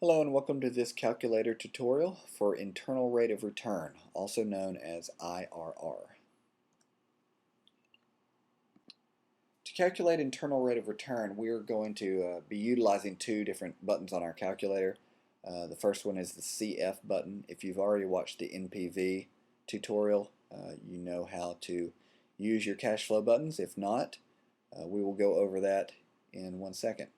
Hello and welcome to this calculator tutorial for internal rate of return, also known as IRR. To calculate internal rate of return, we're going to be utilizing two different buttons on our calculator. The first one is the CF button. If you've already watched the NPV tutorial, you know how to use your cash flow buttons. If not, we will go over that in 1 second.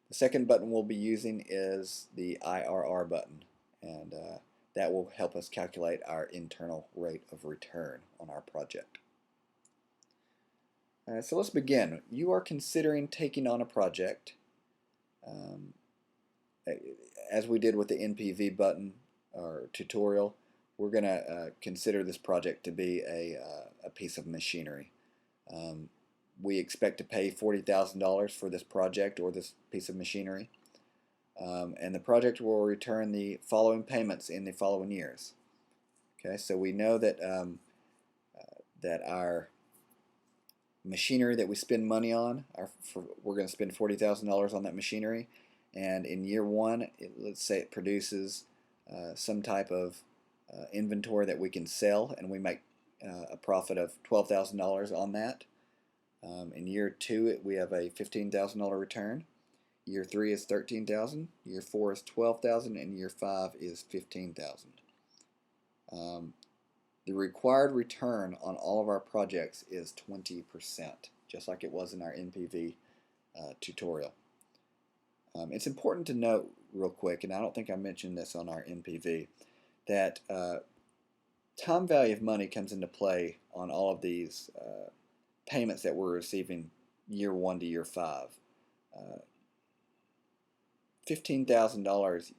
The second button we'll be using is the IRR button, and that will help us calculate our internal rate of return on our project. So let's begin. You are considering taking on a project. As we did with the NPV button or tutorial, we're going to consider this project to be a piece of machinery. We expect to pay $40,000 for this project or this piece of machinery, and the project will return the following payments in the following years. Okay, so we know that that our machinery that we spend money on, we're going to spend $40,000 on that machinery, and in year one, let's say it produces some type of inventory that we can sell, and we make a profit of $12,000 on that. In year two, we have a $15,000 return. Year three is $13,000. Year four is $12,000, and year five is $15,000. The required return on all of our projects is 20%, just like it was in our NPV tutorial. It's important to note real quick, and I don't think I mentioned this on our NPV, that time value of money comes into play on all of these payments that we're receiving year one to year five. $15,000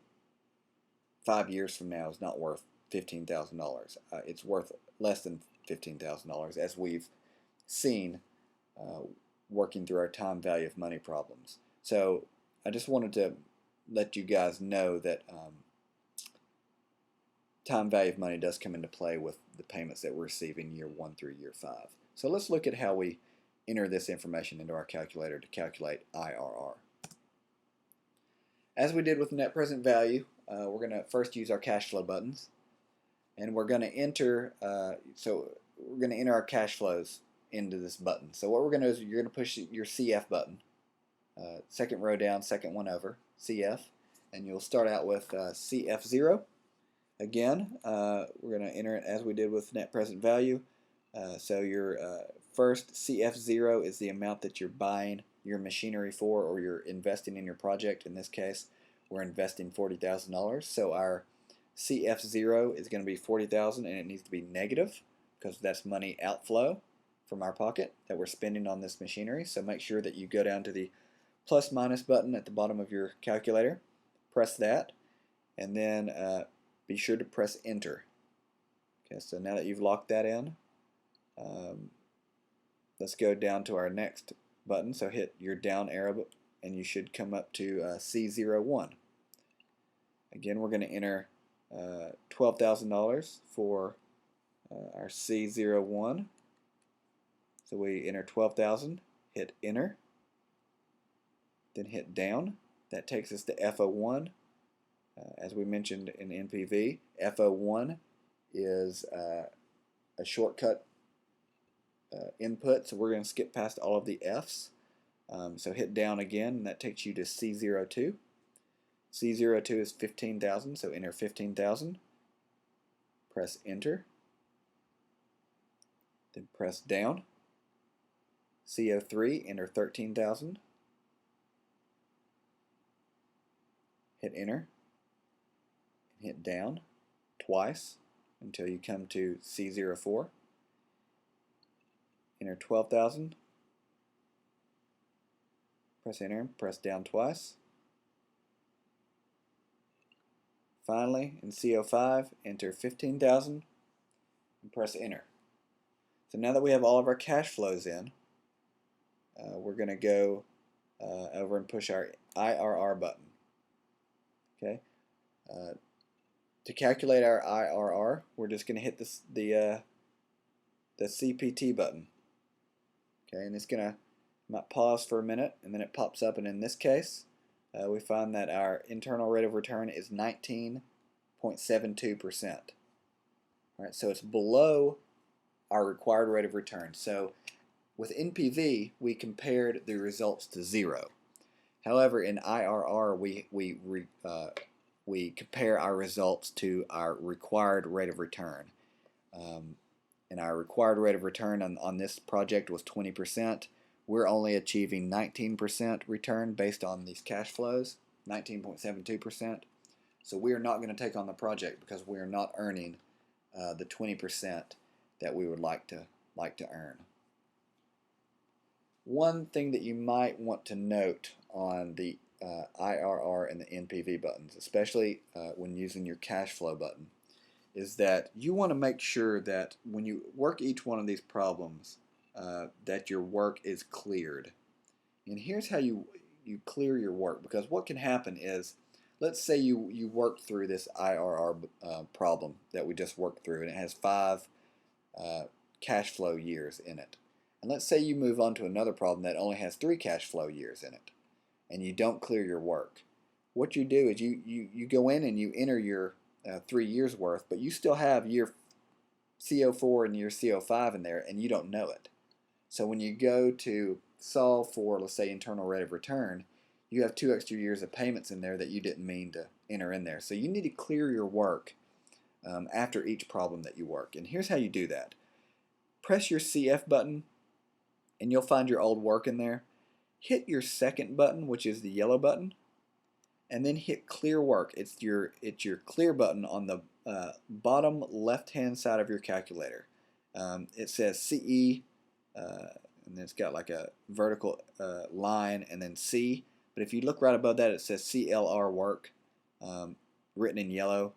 5 years from now is not worth $15,000. It's worth less than $15,000, as we've seen working through our time value of money problems. So I just wanted to let you guys know that time value of money does come into play with the payments that we're receiving year one through year five. So let's look at how we enter this information into our calculator to calculate IRR. As we did with net present value, we're going to first use our cash flow buttons, and we're going to enter our cash flows into this button. So what we're going to do is you're going to push your CF button, second row down, second one over, CF, and you'll start out with CF0. Again, we're going to enter it as we did with net present value. So your first CF0 is the amount that you're buying your machinery for, or you're investing in your project. In this case, we're investing $40,000. So our CF0 is going to be $40,000, and it needs to be negative because that's money outflow from our pocket that we're spending on this machinery. So make sure that you go down to the plus minus button at the bottom of your calculator, press that, and then be sure to press enter. Okay, so now that you've locked that in, let's go down to our next button. So hit your down arrow and you should come up to C01. Again, we're going to enter $12,000 for our C01. So we enter 12,000, hit enter, then hit down. That takes us to FO1. As we mentioned in NPV, FO1 is a shortcut input, so we're going to skip past all of the F's. So hit down again, and that takes you to C02. C02 is 15,000, so enter 15,000. Press enter. Then press down. CO3, enter 13,000. Hit enter. And hit down twice until you come to C04. Enter 12,000. Press enter, press down twice. Finally, in CO5, enter 15,000 and press enter. So now that we have all of our cash flows in, we're going to go over and push our IRR button. Okay. To calculate our IRR, we're just going to hit the CPT button. Okay, and it's going to might pause for a minute, and then it pops up, and in this case, we find that our internal rate of return is 19.72%. All right, so it's below our required rate of return. So with NPV, we compared the results to 0. However, in IRR, we compare our results to our required rate of return. And our required rate of return on this project was 20%. We're only achieving 19% return based on these cash flows, 19.72%. So we are not going to take on the project because we are not earning the 20% that we would like to earn. One thing that you might want to note on the IRR and the NPV buttons, especially when using your cash flow button, is that you want to make sure that when you work each one of these problems that your work is cleared. And here's how you clear your work, because what can happen is, let's say you work through this IRR problem that we just worked through, and it has 5 cash flow years in it. And let's say you move on to another problem that only has 3 cash flow years in it, and you don't clear your work. What you do is you go in and you enter your 3 years worth, but you still have year CO4 and year CO5 in there, and you don't know it. So when you go to solve for, let's say, internal rate of return, you have 2 extra years of payments in there that you didn't mean to enter in there. So you need to clear your work after each problem that you work. And here's how you do that. Press your CF button, and you'll find your old work in there. Hit your second button, which is the yellow button, and then hit clear work. It's your clear button on the bottom left hand side of your calculator. It says CE, and then it's got like a vertical line and then C, but if you look right above that, it says CLR work, written in yellow.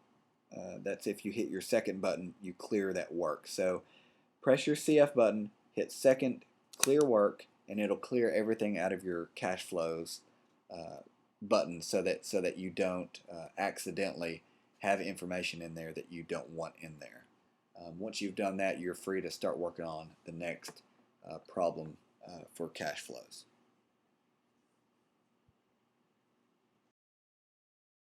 That's if you hit your second button, you clear that work. So press your CF button, hit second, clear work, and it'll clear everything out of your cash flows button so that you don't accidentally have information in there that you don't want in there. Once you've done that, you're free to start working on the next problem for cash flows.